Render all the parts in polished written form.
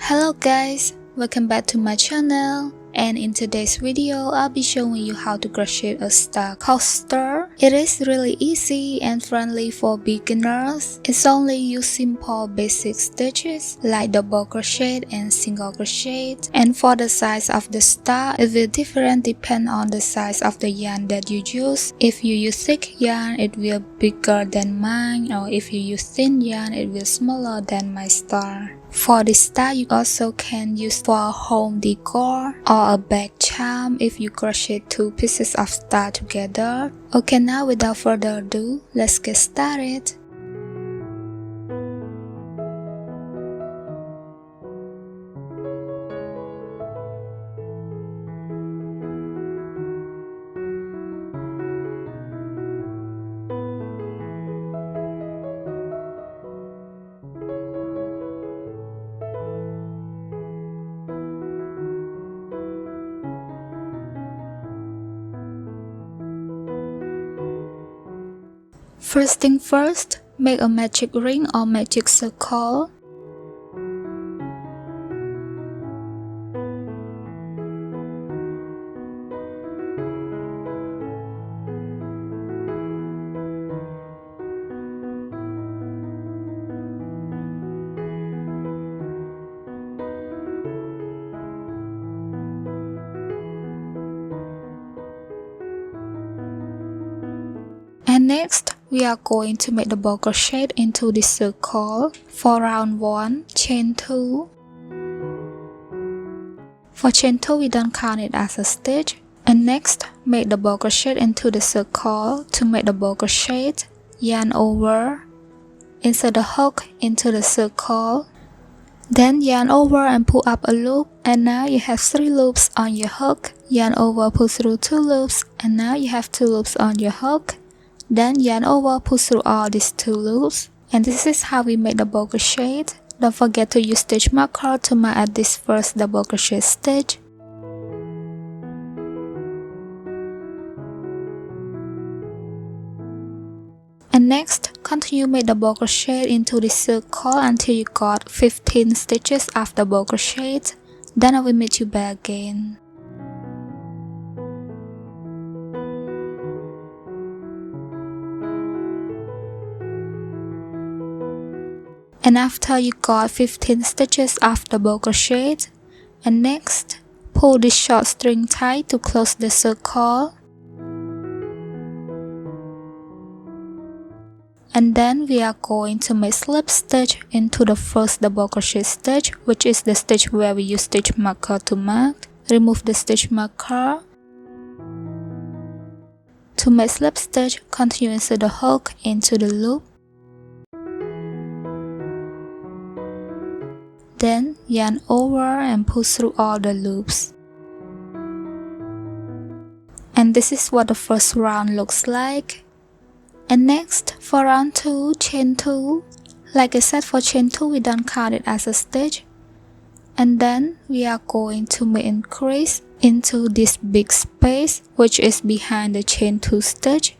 Hello guys, welcome back to my channel, and in today's video I'll be showing you how to crochet a star coaster. It is really easy and friendly for beginners. It's only use simple basic stitches like double crochet and single crochet, and for the size of the star it will different depend on the size of the yarn that you use. If you use thick yarn it will bigger than mine, or if you use thin yarn it will smaller than my star. For this star you also can use for a home decor or a back charm if you crochet two pieces of star together. Okay, now without further ado, let's get started. First thing first, make a magic ring or magic circle. And next, we are going to make the double crochet into this circle. For round 1, chain 2. For chain 2, we don't count it as a stitch. And next, make the double crochet into the circle. To make the double crochet, yarn over, insert the hook into the circle, then yarn over and pull up a loop, and now you have 3 loops on your hook. Yarn over, pull through 2 loops, and now you have 2 loops on your hook. Then yarn over, pull through all these 2 loops, and this is how we make the double crochet. Don't forget to use stitch marker to mark at this first double crochet stitch. And next, continue make the double crochet into this circle until you got 15 stitches of double crochet. Then I will meet you back again. And after you got 15 stitches of double crochet, and next, pull this short string tight to close the circle. And then we are going to make slip stitch into the first double crochet stitch, which is the stitch where we use stitch marker to mark. Remove the stitch marker. To make slip stitch, continue insert the hook into the loop. Then yarn over and pull through all the loops. And this is what the first round looks like. And next, for round 2, chain 2. Like I said, for chain 2 we don't count it as a stitch. And then we are going to make increase into this big space which is behind the chain 2 stitch.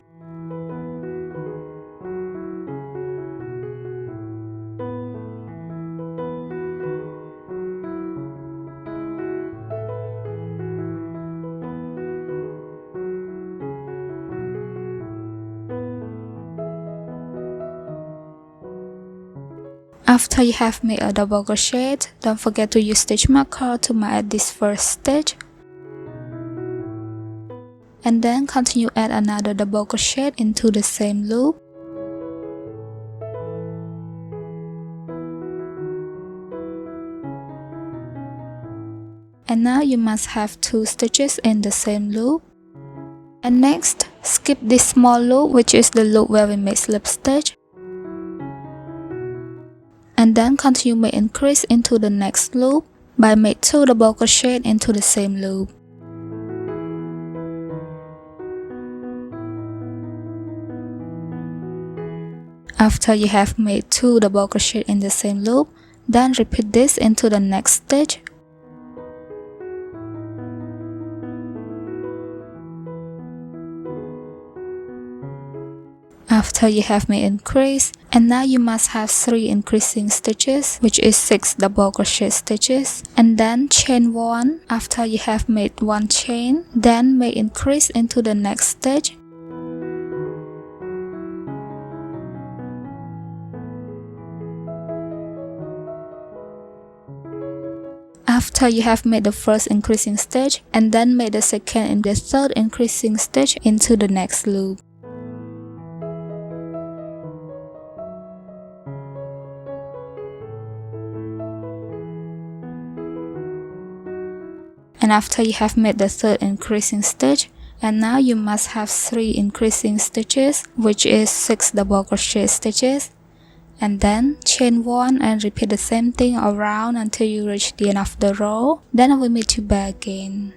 After you have made a double crochet, don't forget to use stitch marker to mark at this first stitch. And then continue add another double crochet into the same loop. And now you must have 2 stitches in the same loop. And next, skip this small loop which is the loop where we make slip stitch. And then continue make increase into the next loop by make 2 double crochet into the same loop. After you have made 2 double crochet in the same loop, then repeat this into the next stitch. After you have made increase, And now you must have 3 increasing stitches, which is 6 double crochet stitches, and then chain 1. After you have made 1 chain, then make increase into the next stitch. After you have made the first increasing stitch, and then make the second and the third increasing stitch into the next loop. And after you have made the third increasing stitch, and now you must have 3 increasing stitches, which is 6 double crochet stitches, and then chain 1 and repeat the same thing around until you reach the end of the row. Then I will meet you back again.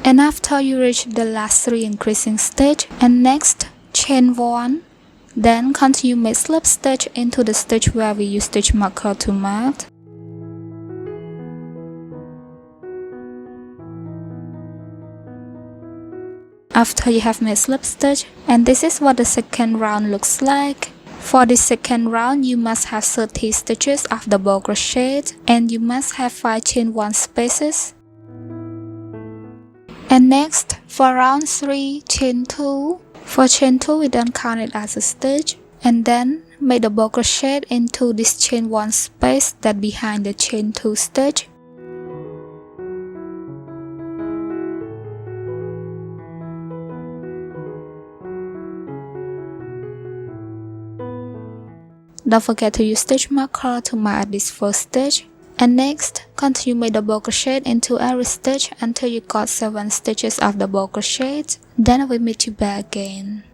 And after you reach the last 3 increasing stitch, and next chain 1, then continue make slip stitch into the stitch where we use stitch marker to mark. After you have made slip stitch, and this is what the second round looks like. For the second round, you must have 30 stitches of double crochet, and you must have 5 chain 1 spaces. And next, for round 3, chain 2. For chain 2, we don't count it as a stitch. And then make double crochet into this chain 1 space that behind the chain 2 stitch. Don't forget to use stitch marker to mark this first stitch. And next, continue make double crochet into every stitch until you got 7 stitches of double crochet. Then I will meet you back again.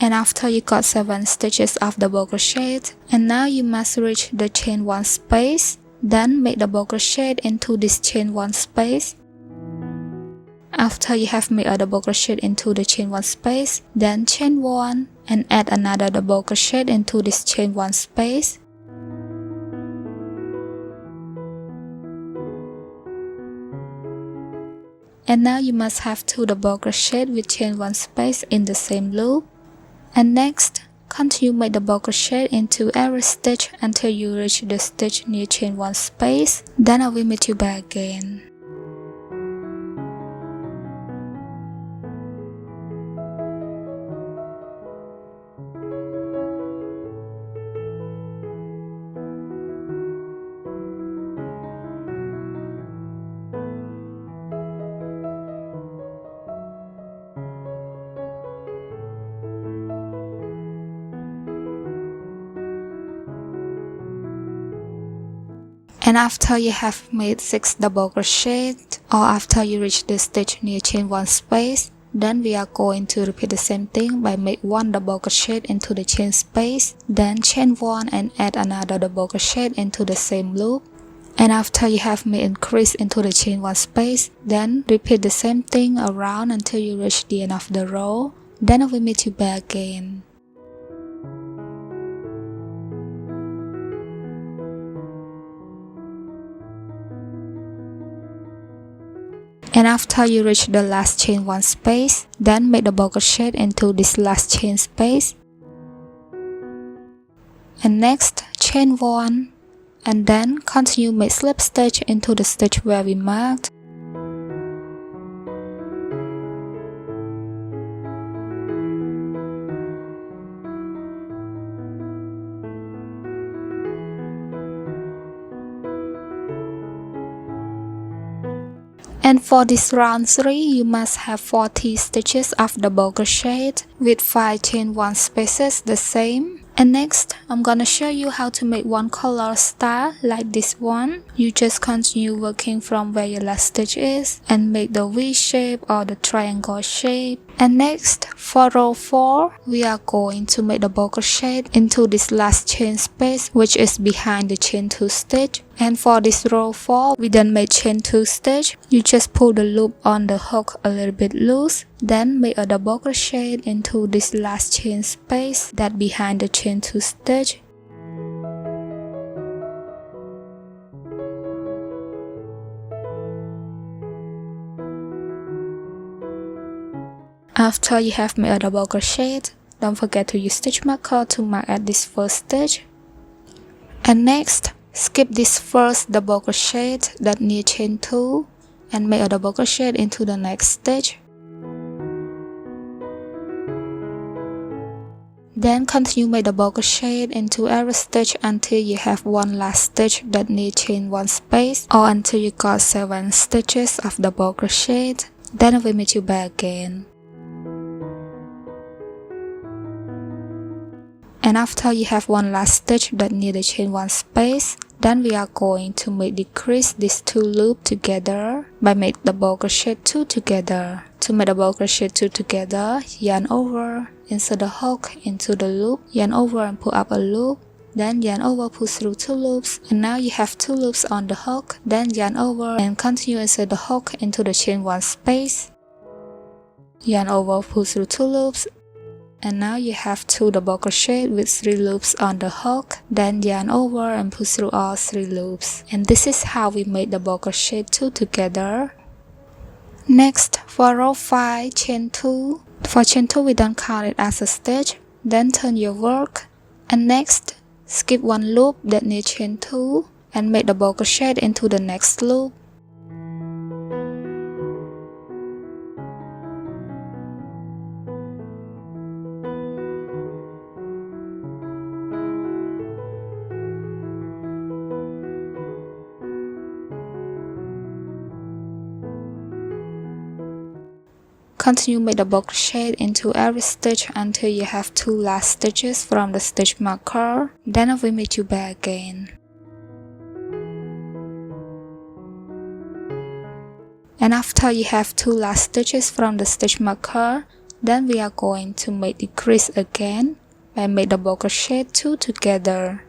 And after you got 7 stitches of double crochet, and now you must reach the chain 1 space, then make double crochet into this chain 1 space. After you have made a double crochet into the chain 1 space, then chain 1 and add another double crochet into this chain 1 space. And now you must have 2 double crochet with chain 1 space in the same loop. And next, continue make double crochet into every stitch until you reach the stitch near chain 1 space. Then I will meet you back again. And after you have made 6 double crochet, or after you reach the stitch near chain 1 space, then we are going to repeat the same thing by make 1 double crochet into the chain space, then chain 1 and add another double crochet into the same loop. And after you have made increase into the chain 1 space, then repeat the same thing around until you reach the end of the row. Then I will meet you back again. And after you reach the last chain 1 space, then make double crochet into this last chain space. And next, chain 1, and then continue make slip stitch into the stitch where we marked. And for this round 3, you must have 40 stitches of double crochet with 5 chain 1 spaces the same. And next, I'm gonna show you how to make one color star like this one. You just continue working from where your last stitch is and make the V shape or the triangle shape. And next, for row 4, we are going to make double crochet into this last chain space, which is behind the chain 2 stitch. And for this row 4, we then make chain 2 stitch. You just pull the loop on the hook a little bit loose, then make a double crochet into this last chain space that behind the chain 2 stitch. After you have made a double crochet, don't forget to use stitch marker to mark at this first stitch. And next, skip this first double crochet that near chain 2 and make a double crochet into the next stitch. Then continue make double crochet into every stitch until you have one last stitch that near chain 1 space, or until you got 7 stitches of double crochet. Then I will meet you back again. And after you have one last stitch that near the chain 1 space, then we are going to make decrease these 2 loops together by make double crochet 2 together. To make double crochet 2 together, yarn over, insert the hook into the loop, yarn over and pull up a loop, then yarn over, pull through 2 loops, and now you have 2 loops on the hook, then yarn over and continue insert the hook into the chain 1 space, yarn over, pull through 2 loops, and now you have 2 double crochet with 3 loops on the hook, then yarn over and pull through all 3 loops. And this is how we made double crochet 2 together. Next, for row 5, chain 2. For chain 2, we don't count it as a stitch, then turn your work. And next, skip one loop that near chain 2 and make double crochet into the next loop. Continue make double crochet into every stitch until you have 2 last stitches from the stitch marker. Then I will meet you back again. And after you have 2 last stitches from the stitch marker, then we are going to make decrease again by make double crochet 2 together.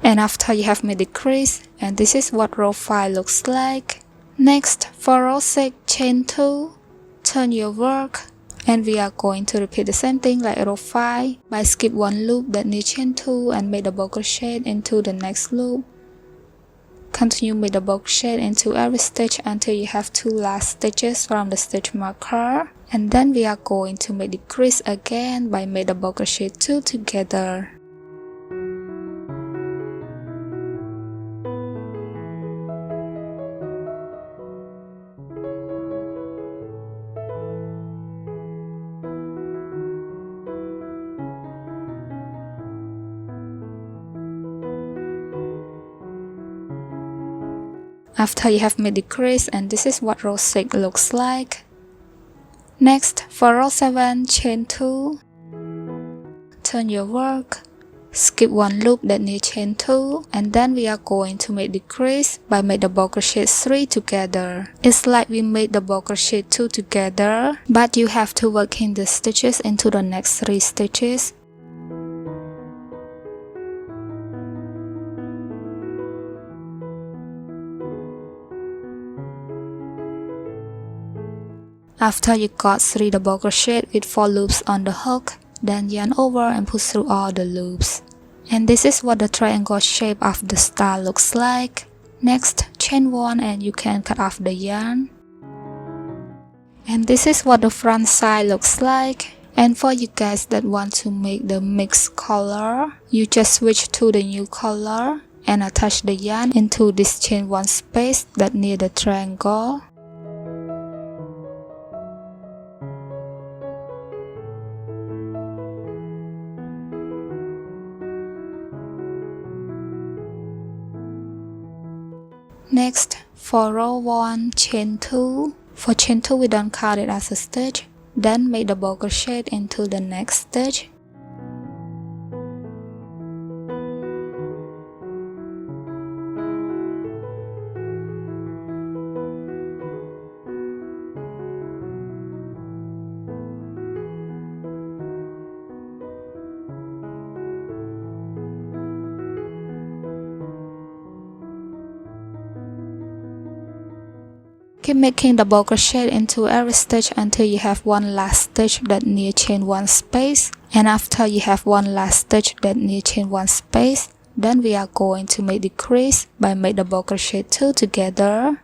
And after you have made decrease, and this is what row 5 looks like. Next, for row 6, chain 2, turn your work, and we are going to repeat the same thing like row 5 by skip one loop that near chain 2 and make double crochet into the next loop. Continue make double crochet into every stitch until you have 2 last stitches from the stitch marker, and then we are going to make decrease again by make double crochet 2 together. After you have made decrease, and this is what row 6 looks like. Next, for row 7, chain 2, turn your work, skip one loop that near chain 2, and then we are going to make decrease by make double crochet 3 together. It's like we made double crochet 2 together, but you have to work in the stitches into the next 3 stitches. After you got 3 double crochet with 4 loops on the hook, then yarn over and pull through all the loops. And this is what the triangle shape of the star looks like. Next, chain 1 and you can cut off the yarn. And this is what the front side looks like. And for you guys that want to make the mixed color, you just switch to the new color and attach the yarn into this chain 1 space that near the triangle. Next, for row 1, chain 2. For chain 2, we don't count it as a stitch. Then make double crochet into the next stitch. Keep making double crochet into every stitch until you have one last stitch that near chain 1 space, and after you have one last stitch that near chain 1 space, then we are going to make decrease by make double crochet 2 together.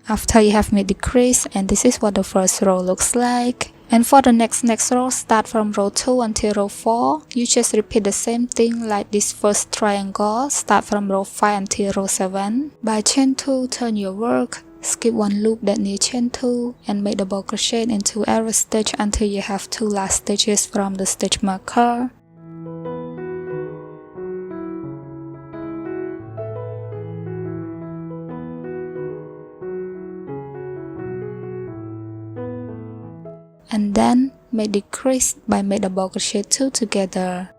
After you have made decrease, and this is what the first row looks like. And for the next row, start from row 2 until row 4. You just repeat the same thing like this first triangle. Start from row 5 until row 7. By chain 2, turn your work. Skip one loop that near chain 2 and make double crochet into every stitch until you have 2 last stitches from the stitch marker. And then make decrease by make double crochet 2 together.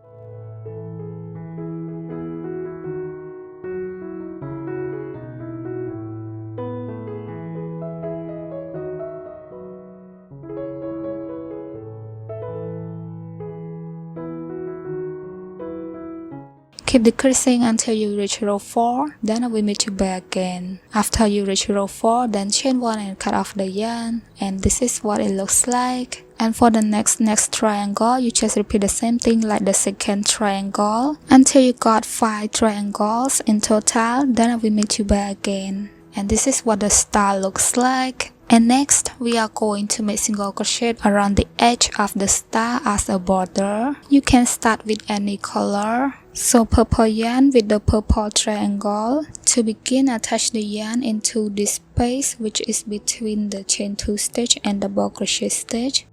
Keep decreasing until you reach row 4, then I will meet you back again. After you reach row 4, then chain 1 and cut off the yarn, and this is what it looks like. And for the next triangle, you just repeat the same thing like the second triangle until you got 5 triangles in total, then I will meet you back again. And this is what the star looks like. And next, we are going to make single crochet around the edge of the star as a border. You can start with any color. So purple yarn with the purple triangle. To begin, attach the yarn into this space which is between the chain 2 stitch and double crochet stitch.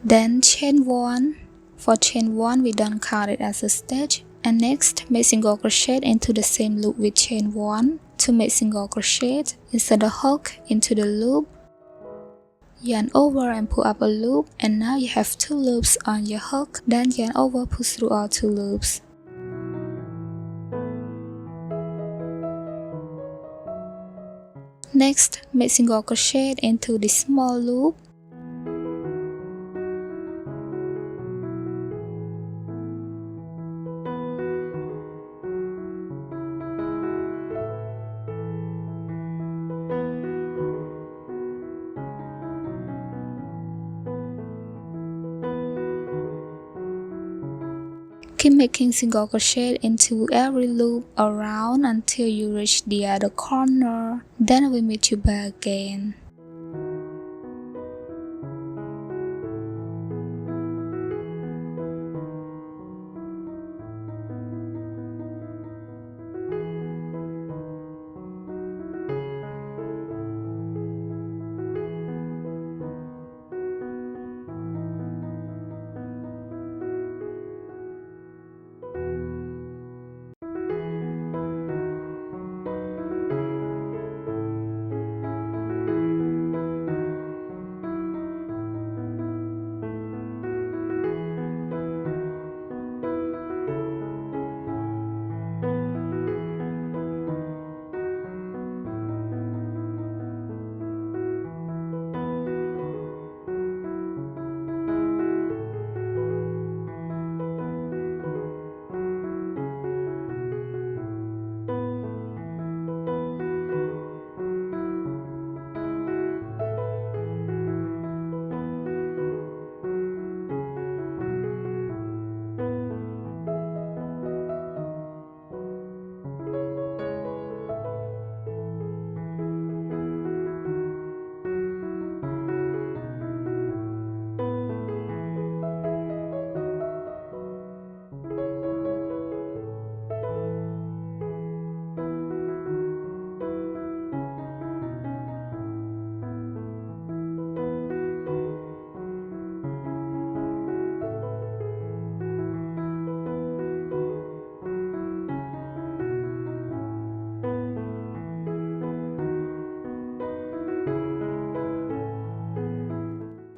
Then chain 1. For chain 1, we don't count it as a stitch. And next, make single crochet into the same loop with chain 1. To make single crochet, insert a hook into the loop, yarn over and pull up a loop, and now you have 2 loops on your hook. Then yarn over, pull through all 2 loops. Next, make single crochet into this small loop. Keep making single crochet into every loop around until you reach the other corner. Then I will meet you back again.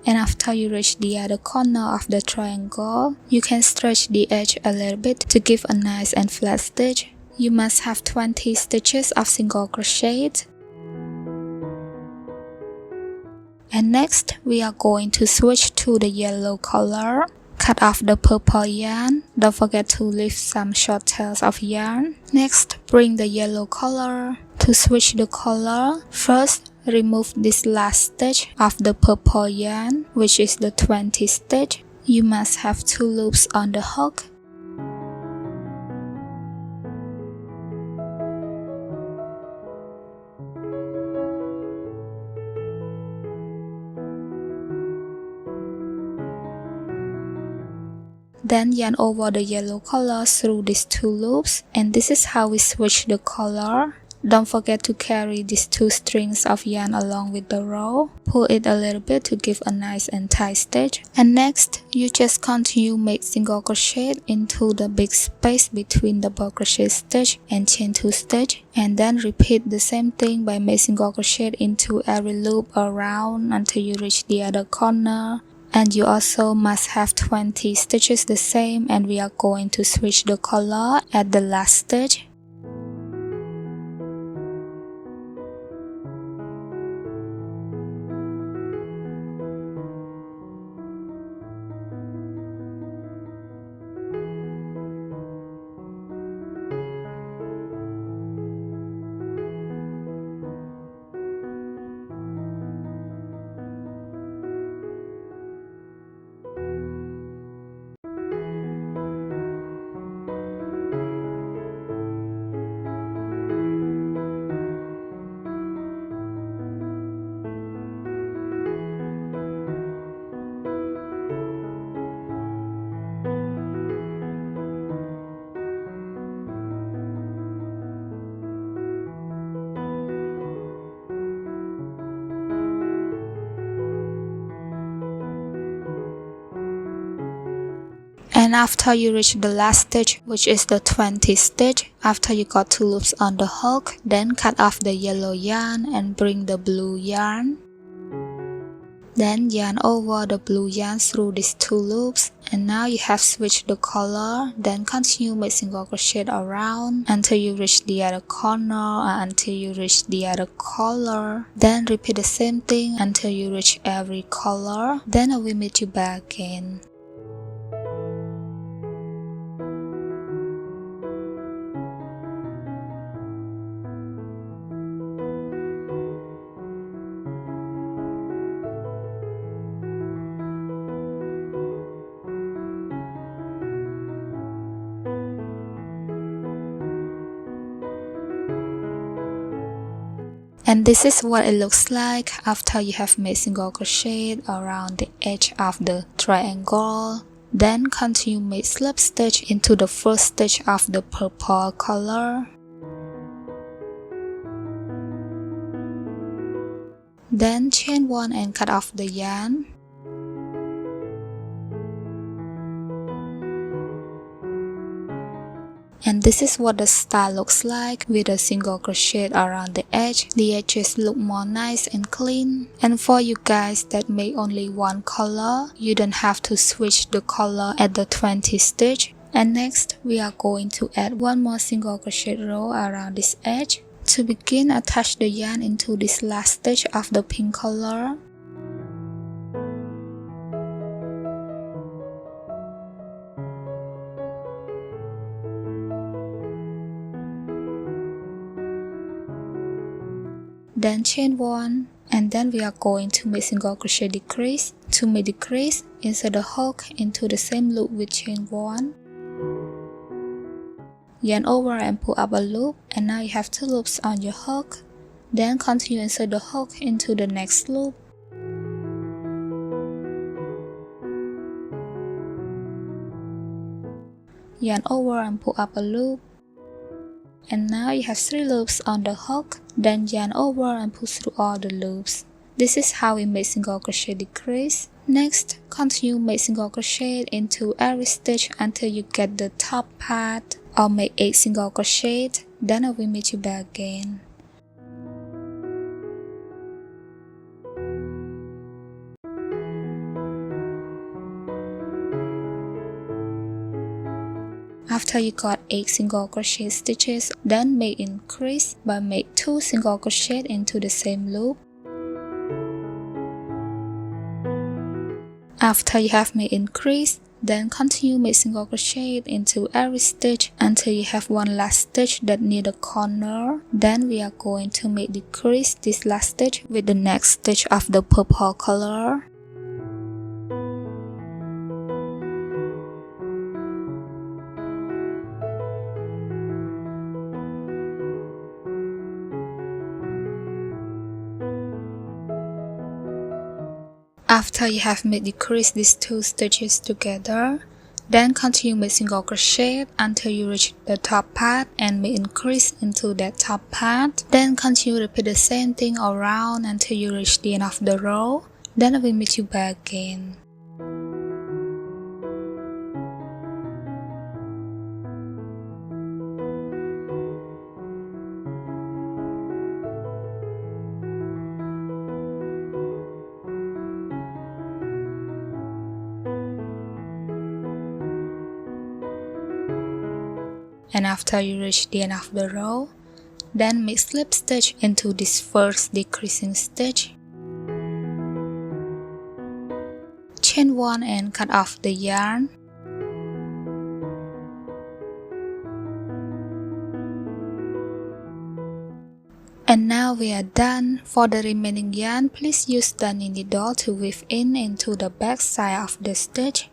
And after you reach the other corner of the triangle, you can stretch the edge a little bit to give a nice and flat stitch. You must have 20 stitches of single crochet. And next, we are going to switch to the yellow color. Cut off the purple yarn. Don't forget to leave some short tails of yarn. Next, bring the yellow color. To switch the color, first remove this last stitch of the purple yarn, which is the 20 stitch. You must have 2 loops on the hook. Then yarn over the yellow color through these 2 loops, and this is how we switch the color. Don't forget to carry these 2 strings of yarn along with the row. Pull it a little bit to give a nice and tight stitch. And next, you just continue make single crochet into the big space between the double crochet stitch and chain 2 stitch, and then repeat the same thing by making single crochet into every loop around until you reach the other corner. And you also must have 20 stitches the same, and we are going to switch the color at the last stitch. And after you reach the last stitch, which is the 20 stitch, after you got 2 loops on the hook, then cut off the yellow yarn and bring the blue yarn. Then yarn over the blue yarn through these 2 loops, and now you have switched the color. Then continue make single crochet around until you reach the other corner and until you reach the other color. Then repeat the same thing until you reach every color. Then I will meet you back again. And this is what it looks like after you have made single crochet around the edge of the triangle. Then continue make slip stitch into the first stitch of the purple color. Then chain 1 and cut off the yarn. And this is what the star looks like with a single crochet around the edge. The edges look more nice and clean. And for you guys that make only one color, you don't have to switch the color at the 20 stitch. And next, we are going to add one more single crochet row around this edge. To begin, attach the yarn into this last stitch of the pink color. Then chain 1, and then we are going to make single crochet decrease. To make decrease, insert the hook into the same loop with chain 1. Yarn over and pull up a loop, and now you have 2 loops on your hook. Then continue insert the hook into the next loop. Yarn over and pull up a loop. And now you have 3 loops on the hook. Then yarn over and pull through all the loops. This is how we make single crochet decrease. Next, continue make single crochet into every stitch until you get the top part, or make 8 single crochet. Then I will meet you back again. After you got 8 single crochet stitches, then make increase by make 2 single crochet into the same loop. After you have made increase, then continue make single crochet into every stitch until you have one last stitch that near the corner. Then we are going to make decrease this last stitch with the next stitch of the purple color. After you have made decrease these 2 stitches together, then continue make single crochet until you reach the top part and make increase into that top part. Then continue repeat the same thing around until you reach the end of the row. Then I will meet you back again. And after you reach the end of the row, then make slip stitch into this first decreasing stitch. Chain 1 and cut off the yarn. And now we are done. For the remaining yarn, please use the needle to weave in into the back side of the stitch.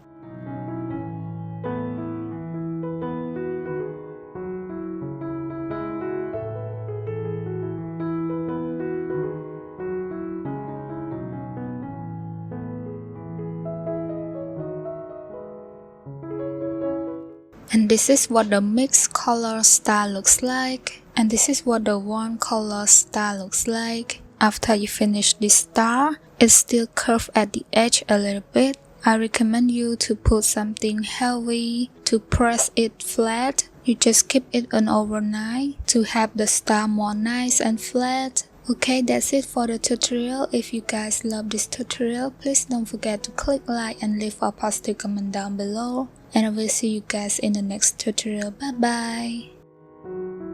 And this is what the mixed color star looks like. And this is what the warm color star looks like. After you finish this star, it's still curved at the edge a little bit. I recommend you to put something heavy to press it flat. You just keep it on overnight to have the star more nice and flat. Okay, that's it for the tutorial. If you guys love this tutorial, please don't forget to click like and leave a positive comment down below. And I will see you guys in the next tutorial. Bye bye.